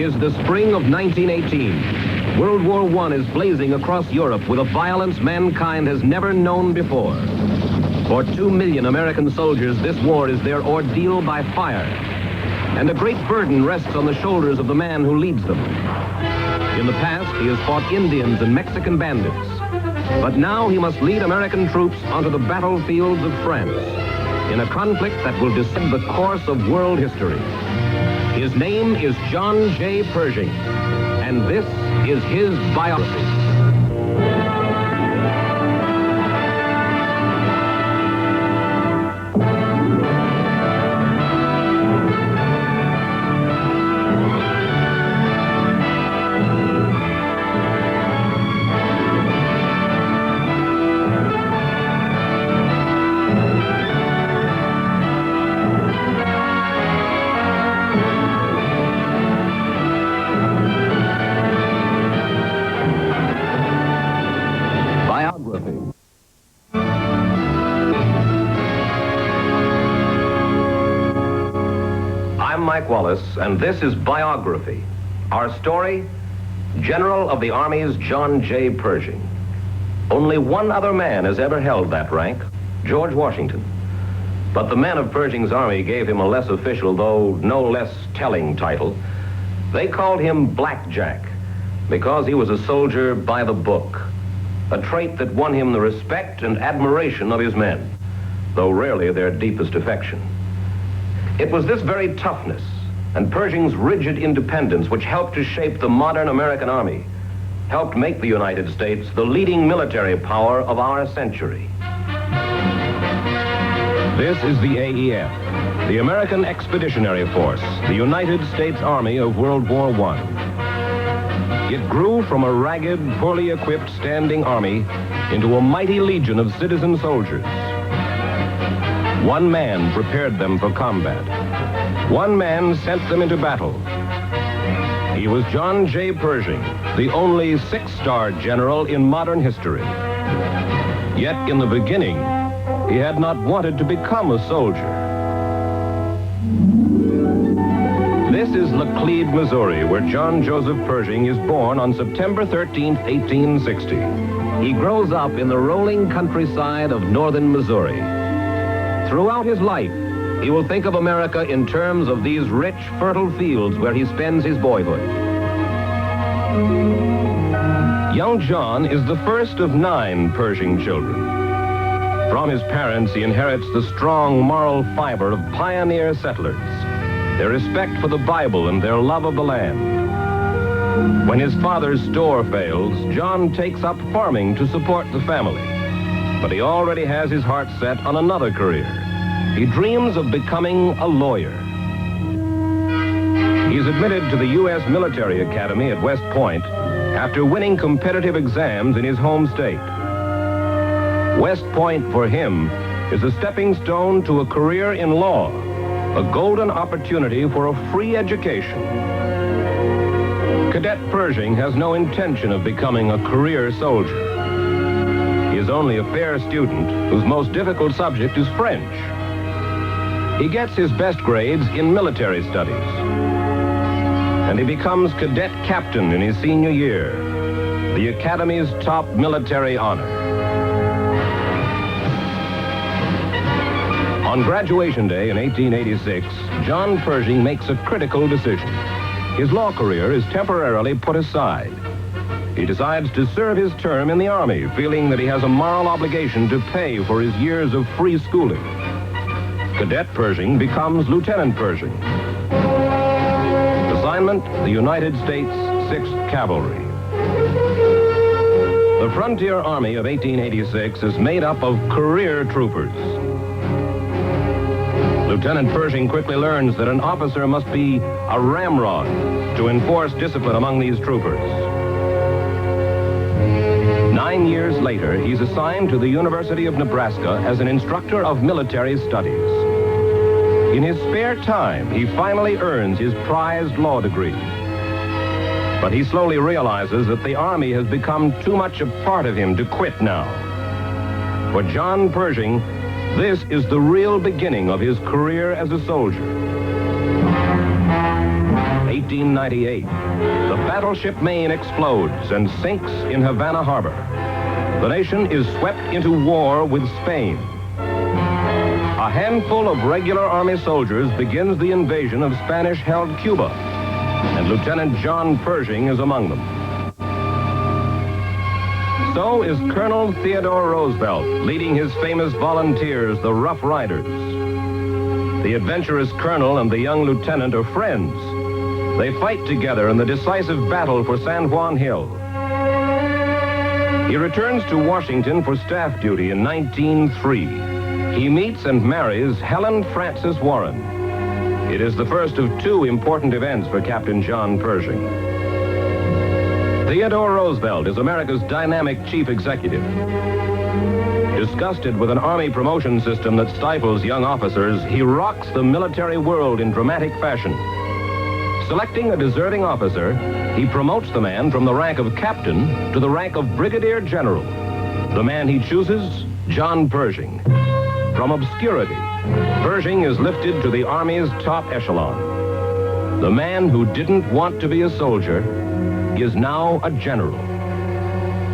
is the spring of 1918. World War I is blazing across Europe with a violence mankind has never known before. For 2 million American soldiers, this war is their ordeal by fire. And a great burden rests on the shoulders of the man who leads them. In the past, he has fought Indians and Mexican bandits. But now he must lead American troops onto the battlefields of France in a conflict that will decide the course of world history. His name is John J. Pershing, and this is his biography. Wallace, and this is Biography. Our story, General of the Army's John J. Pershing. Only one other man has ever held that rank, George Washington. But the men of Pershing's army gave him a less official, though no less telling title. They called him Blackjack because he was a soldier by the book, a trait that won him the respect and admiration of his men, though rarely their deepest affection. It was this very toughness and Pershing's rigid independence which helped to shape the modern American army, helped make the United States the leading military power of our century. This is the AEF, the American Expeditionary Force, the United States Army of World War I. It grew from a ragged, poorly equipped standing army into a mighty legion of citizen soldiers. One man prepared them for combat. One man sent them into battle. He was John J. Pershing, the only six-star general in modern history. Yet in the beginning, he had not wanted to become a soldier. This is Laclede, Missouri, where John Joseph Pershing is born on September 13th, 1860. He grows up in the rolling countryside of northern Missouri. Throughout his life, he will think of America in terms of these rich, fertile fields where he spends his boyhood. Young John is the first of 9 Pershing children. From his parents, he inherits the strong moral fiber of pioneer settlers, their respect for the Bible and their love of the land. When his father's store fails, John takes up farming to support the family. But he already has his heart set on another career. He dreams of becoming a lawyer. He's admitted to the U.S. Military Academy at West Point after winning competitive exams in his home state. West Point for him is a stepping stone to a career in law, a golden opportunity for a free education. Cadet Pershing has no intention of becoming a career soldier. He is only a fair student whose most difficult subject is French. He gets his best grades in military studies. And he becomes cadet captain in his senior year, the Academy's top military honor. On graduation day in 1886, John Pershing makes a critical decision. His law career is temporarily put aside. He decides to serve his term in the Army, feeling that he has a moral obligation to pay for his years of free schooling. Cadet Pershing becomes Lieutenant Pershing. Assignment, the United States 6th Cavalry. The Frontier Army of 1886 is made up of career troopers. Lieutenant Pershing quickly learns that an officer must be a ramrod to enforce discipline among these troopers. 9 years later, he's assigned to the University of Nebraska as an instructor of military studies. In his spare time, he finally earns his prized law degree. But he slowly realizes that the Army has become too much a part of him to quit now. For John Pershing, this is the real beginning of his career as a soldier. 18 1898, the battleship Maine explodes and sinks in Havana Harbor. The nation is swept into war with Spain. A handful of regular Army soldiers begins the invasion of Spanish-held Cuba, and Lieutenant John Pershing is among them. So is Colonel Theodore Roosevelt, leading his famous volunteers, the Rough Riders. The adventurous colonel and the young lieutenant are friends. They fight together in the decisive battle for San Juan Hill. He returns to Washington for staff duty in 1903. He meets and marries Helen Frances Warren. It is the first of two important events for Captain John Pershing. Theodore Roosevelt is America's dynamic chief executive. Disgusted with an Army promotion system that stifles young officers, he rocks the military world in dramatic fashion. Selecting a deserting officer, he promotes the man from the rank of captain to the rank of brigadier general. The man he chooses, John Pershing. From obscurity, Pershing is lifted to the Army's top echelon. The man who didn't want to be a soldier is now a general.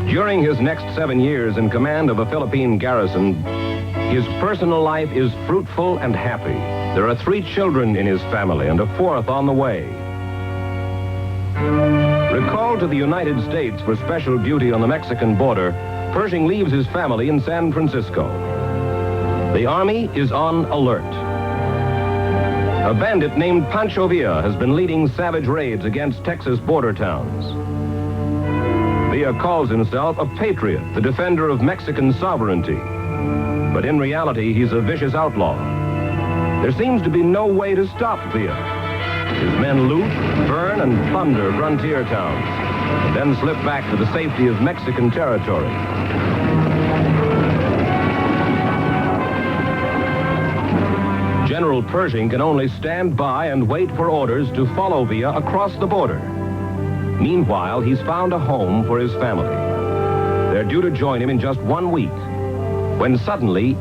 During his next 7 years in command of a Philippine garrison, his personal life is fruitful and happy. There are 3 children in his family and a 4th on the way. Recalled to the United States for special duty on the Mexican border, Pershing leaves his family in San Francisco. The Army is on alert. A bandit named Pancho Villa has been leading savage raids against Texas border towns. Villa calls himself a patriot, the defender of Mexican sovereignty. But in reality, he's a vicious outlaw. There seems to be no way to stop Villa. His men loot, burn, and plunder frontier towns, and then slip back to the safety of Mexican territory. General Pershing can only stand by and wait for orders to follow Villa across the border. Meanwhile, he's found a home for his family. They're due to join him in just 1 week, when suddenly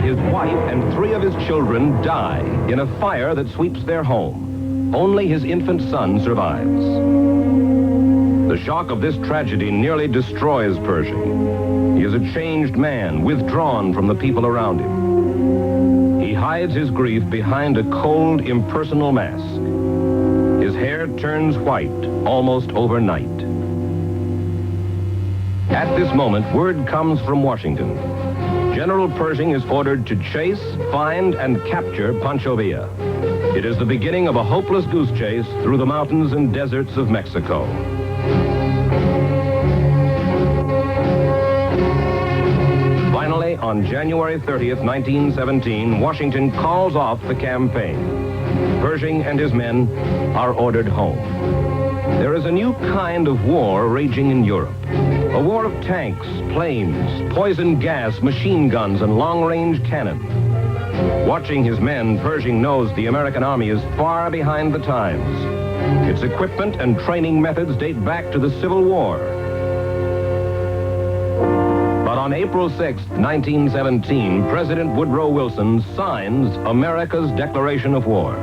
his wife and 3 of his children die in a fire that sweeps their home. Only his infant son survives. The shock of this tragedy nearly destroys Pershing. He is a changed man, withdrawn from the people around him. He hides his grief behind a cold, impersonal mask. His hair turns white almost overnight. At this moment, word comes from Washington. General Pershing is ordered to chase, find, and capture Pancho Villa. It is the beginning of a hopeless goose chase through the mountains and deserts of Mexico. Finally, on January 30th, 1917, Washington calls off the campaign. Pershing and his men are ordered home. There is a new kind of war raging in Europe. A war of tanks, planes, poison gas, machine guns, and long-range cannon. Watching his men, Pershing knows the American Army is far behind the times. Its equipment and training methods date back to the Civil War. But on April 6, 1917, President Woodrow Wilson signs America's declaration of war.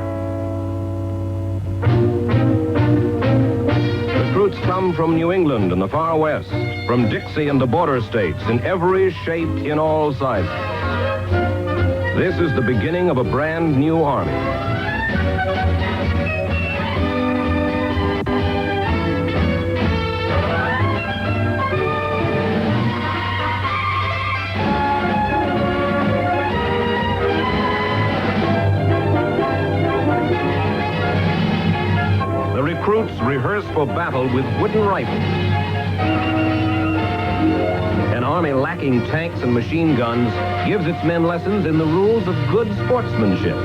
Recruits come from New England and the far west, from Dixie and the border states, in every shape, in all sizes. This is the beginning of a brand new army. Recruits rehearse for battle with wooden rifles. An army lacking tanks and machine guns gives its men lessons in the rules of good sportsmanship.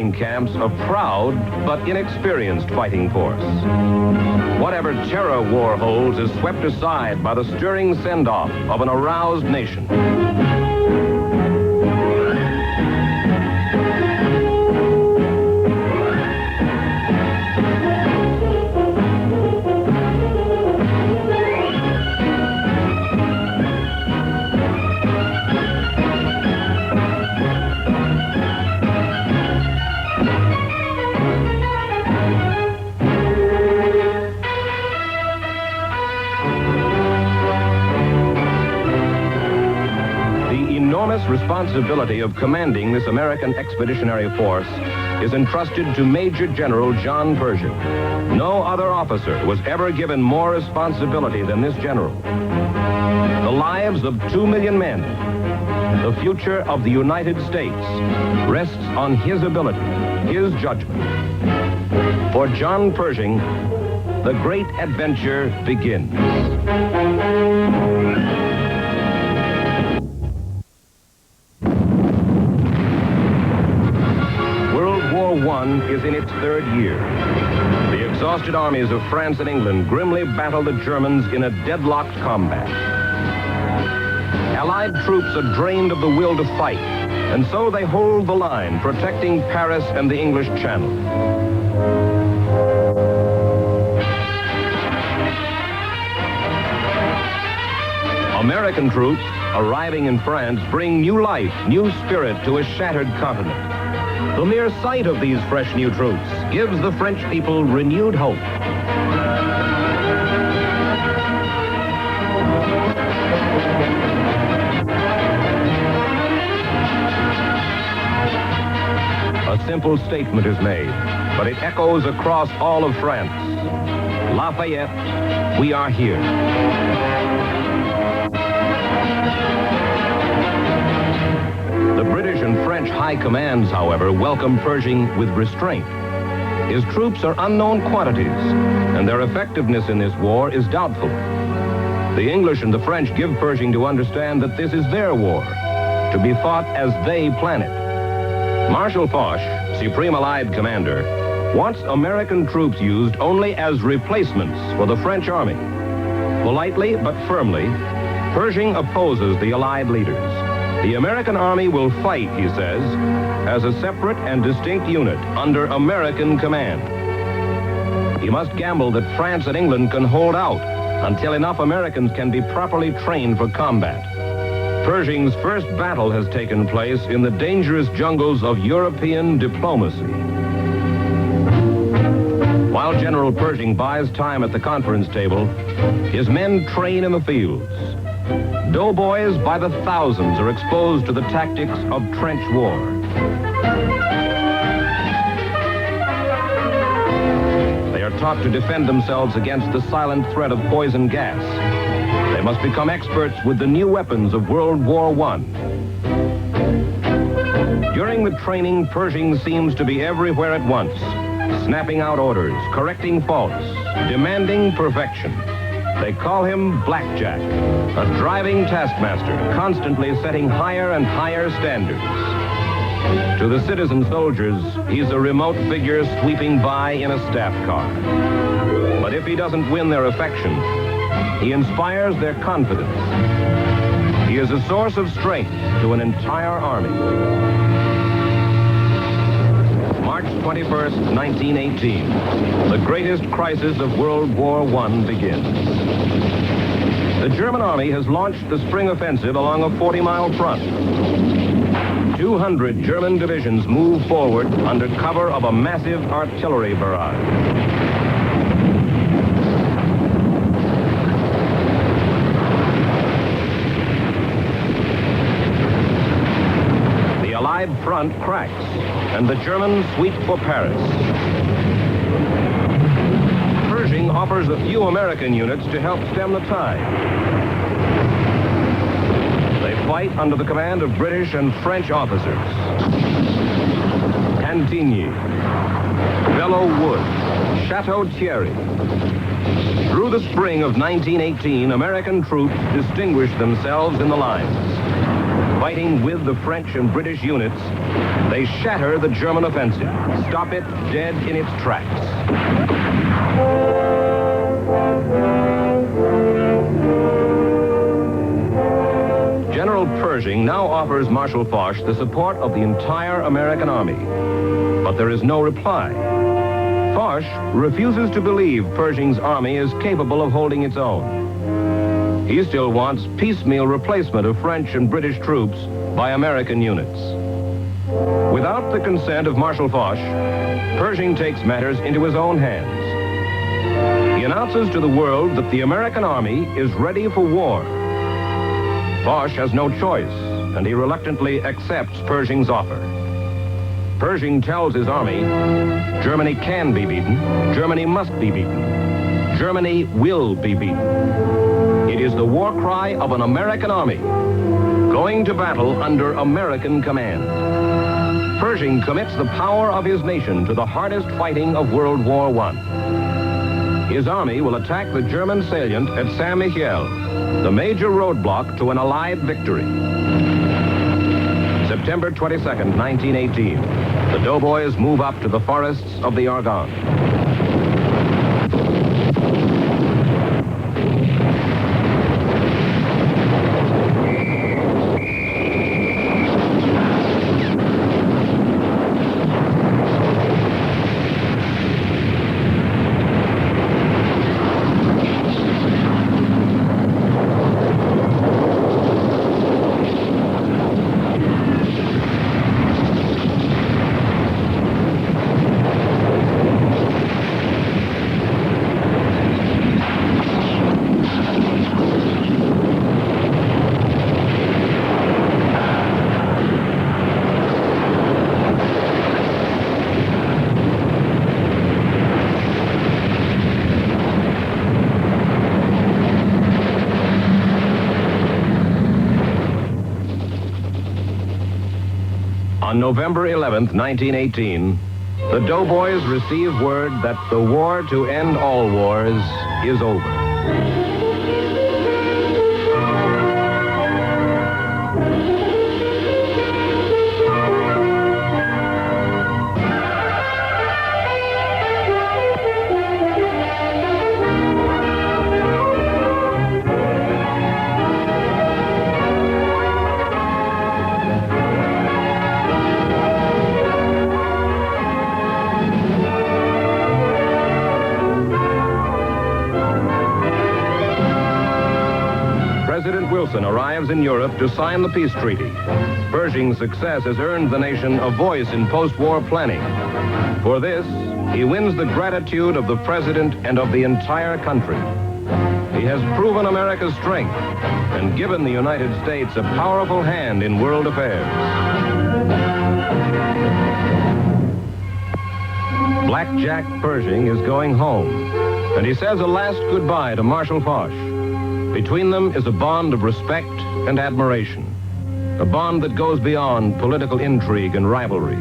training camps a proud but inexperienced fighting force. Whatever terror war holds is swept aside by the stirring send-off of an aroused nation. Responsibility of commanding this American expeditionary force is entrusted to Major General John Pershing. No other officer was ever given more responsibility than this general. The lives of 2 million men, the future of the United States, rests on his ability, his judgment. For John Pershing, the great adventure begins. Is in its third year. The exhausted armies of France and England grimly battle the Germans in a deadlocked combat. Allied troops are drained of the will to fight, and so they hold the line, protecting Paris and the English Channel. American troops arriving in France bring new life, new spirit to a shattered continent. The mere sight of these fresh new troops gives the French people renewed hope. A simple statement is made, but it echoes across all of France. Lafayette, we are here. The British and French high commands, however, welcome Pershing with restraint. His troops are unknown quantities, and their effectiveness in this war is doubtful. The English and the French give Pershing to understand that this is their war, to be fought as they plan it. Marshal Foch, Supreme Allied Commander, wants American troops used only as replacements for the French army. Politely but firmly, Pershing opposes the Allied leaders. The American army will fight, he says, as a separate and distinct unit under American command. He must gamble that France and England can hold out until enough Americans can be properly trained for combat. Pershing's first battle has taken place in the dangerous jungles of European diplomacy. While General Pershing buys time at the conference table, his men train in the fields. Doughboys by the thousands are exposed to the tactics of trench war. They are taught to defend themselves against the silent threat of poison gas. They must become experts with the new weapons of World War I. During the training, Pershing seems to be everywhere at once, snapping out orders, correcting faults, demanding perfection. They call him Blackjack, a driving taskmaster, constantly setting higher and higher standards. To the citizen soldiers, he's a remote figure sweeping by in a staff car. But if he doesn't win their affection, he inspires their confidence. He is a source of strength to an entire army. March 21st, 1918, the greatest crisis of World War I begins. The German army has launched the spring offensive along a 40-mile front. 200 German divisions move forward under cover of a massive artillery barrage. The Allied front cracks, and the Germans sweep for Paris. Pershing offers a few American units to help stem the tide. They fight under the command of British and French officers. Cantigny, Belleau Wood, Chateau Thierry. Through the spring of 1918, American troops distinguished themselves in the lines. Fighting with the French and British units, they shatter the German offensive, stop it dead in its tracks. General Pershing now offers Marshal Foch the support of the entire American army, but there is no reply. Foch refuses to believe Pershing's army is capable of holding its own. He still wants piecemeal replacement of French and British troops by American units. Without the consent of Marshal Foch, Pershing takes matters into his own hands. He announces to the world that the American army is ready for war. Foch has no choice, and he reluctantly accepts Pershing's offer. Pershing tells his army, Germany can be beaten, Germany must be beaten, Germany will be beaten. It is the war cry of an American army, going to battle under American command. Pershing commits the power of his nation to the hardest fighting of World War I. His army will attack the German salient at Saint-Mihiel, the major roadblock to an Allied victory. September 22nd, 1918, the doughboys move up to the forests of the Argonne. On November 11th, 1918, the doughboys receive word that the war to end all wars is over. President Wilson arrives in Europe to sign the peace treaty. Pershing's success has earned the nation a voice in post-war planning. For this, he wins the gratitude of the president and of the entire country. He has proven America's strength and given the United States a powerful hand in world affairs. Black Jack Pershing is going home, and he says a last goodbye to Marshal Foch. Between them is a bond of respect and admiration, a bond that goes beyond political intrigue and rivalry.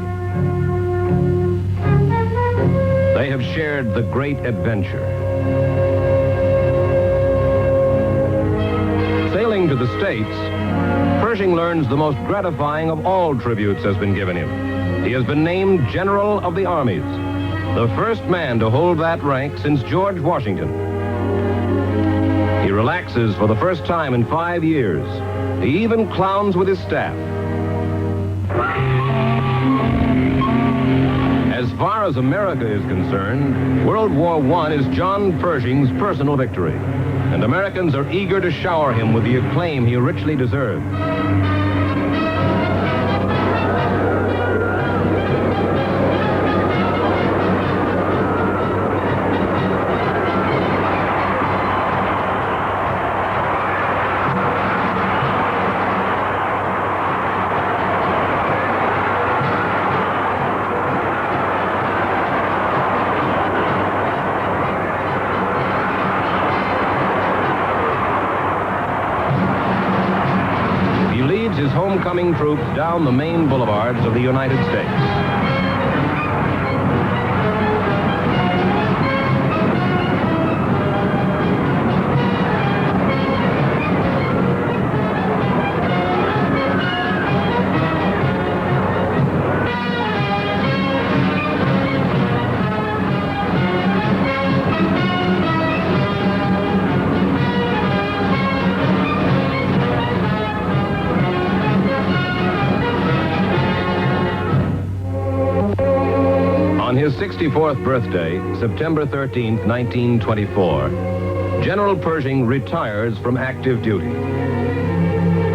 They have shared the great adventure. Sailing to the States, Pershing learns the most gratifying of all tributes has been given him. He has been named General of the Armies, the first man to hold that rank since George Washington. He relaxes for the first time in 5 years. He even clowns with his staff. As far as America is concerned, World War I is John Pershing's personal victory, and Americans are eager to shower him with the acclaim he richly deserves. His homecoming troops down the main boulevards of the United States. his 64th birthday, September 13th, 1924, General Pershing retires from active duty.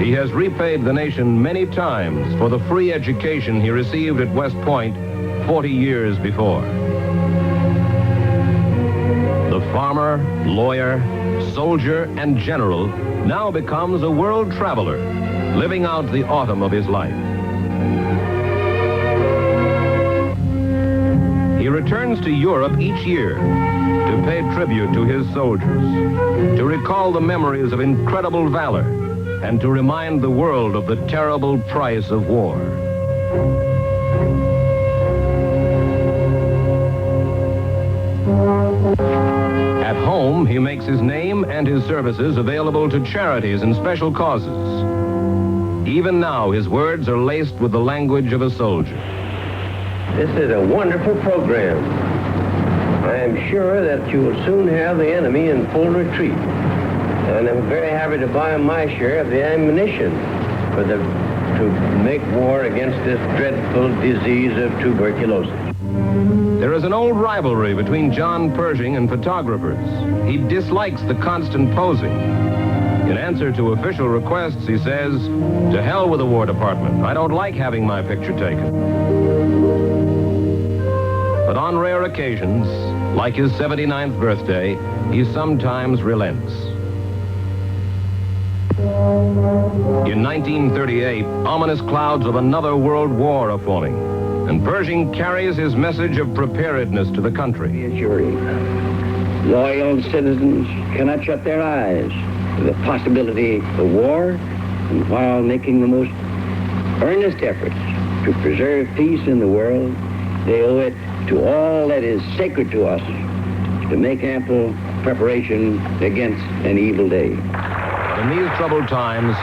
He has repaid the nation many times for the free education he received at West Point 40 years before. The farmer, lawyer, soldier, and general now becomes a world traveler, living out the autumn of his life. He returns to Europe each year to pay tribute to his soldiers, to recall the memories of incredible valor, and to remind the world of the terrible price of war. At home, he makes his name and his services available to charities and special causes. Even now, his words are laced with the language of a soldier. This is a wonderful program. I am sure that you will soon have the enemy in full retreat. And I'm very happy to buy my share of the ammunition to make war against this dreadful disease of tuberculosis. There is an old rivalry between John Pershing and photographers. He dislikes the constant posing. In answer to official requests, he says, "To hell with the War Department. I don't like having my picture taken." But on rare occasions, like his 79th birthday, he sometimes relents. In 1938, ominous clouds of another world war are forming, and Pershing carries his message of preparedness to the country. Reassuring. Loyal citizens cannot shut their eyes to the possibility of war, and while making the most earnest efforts to preserve peace in the world, they owe it to all that is sacred to us to make ample preparation against an evil day. In these troubled times,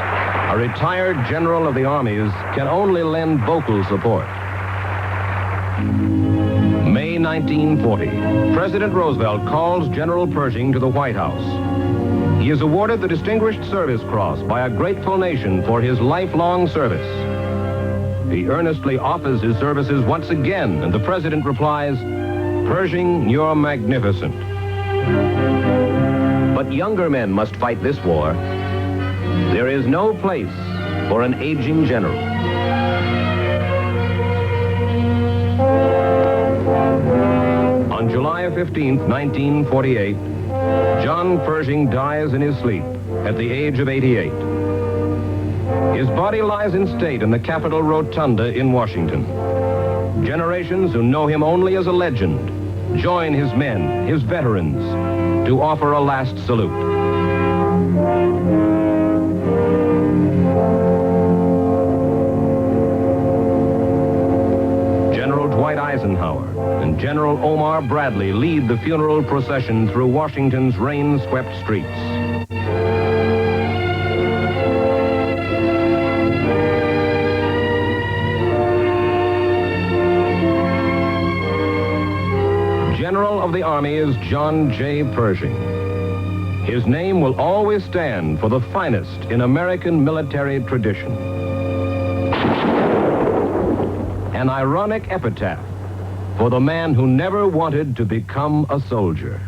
a retired general of the armies can only lend vocal support. May 1940, President Roosevelt calls General Pershing to the White House. He is awarded the Distinguished Service Cross by a grateful nation for his lifelong service. He earnestly offers his services once again, and the president replies, "Pershing, you're magnificent." But younger men must fight this war. There is no place for an aging general. On July 15th, 1948, John Pershing dies in his sleep at the age of 88. His body lies in state in the Capitol Rotunda in Washington. Generations who know him only as a legend join his men, his veterans, to offer a last salute. General Dwight Eisenhower and General Omar Bradley lead the funeral procession through Washington's rain-swept streets. General of the Army is John J. Pershing. His name will always stand for the finest in American military tradition. An ironic epitaph for the man who never wanted to become a soldier.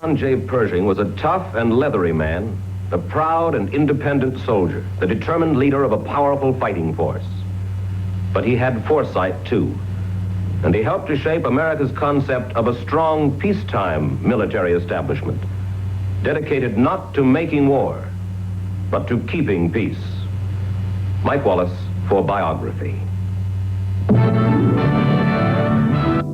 John J. Pershing was a tough and leathery man, a proud and independent soldier, the determined leader of a powerful fighting force. But he had foresight, too, and he helped to shape America's concept of a strong peacetime military establishment, dedicated not to making war, but to keeping peace. Mike Wallace for Biography.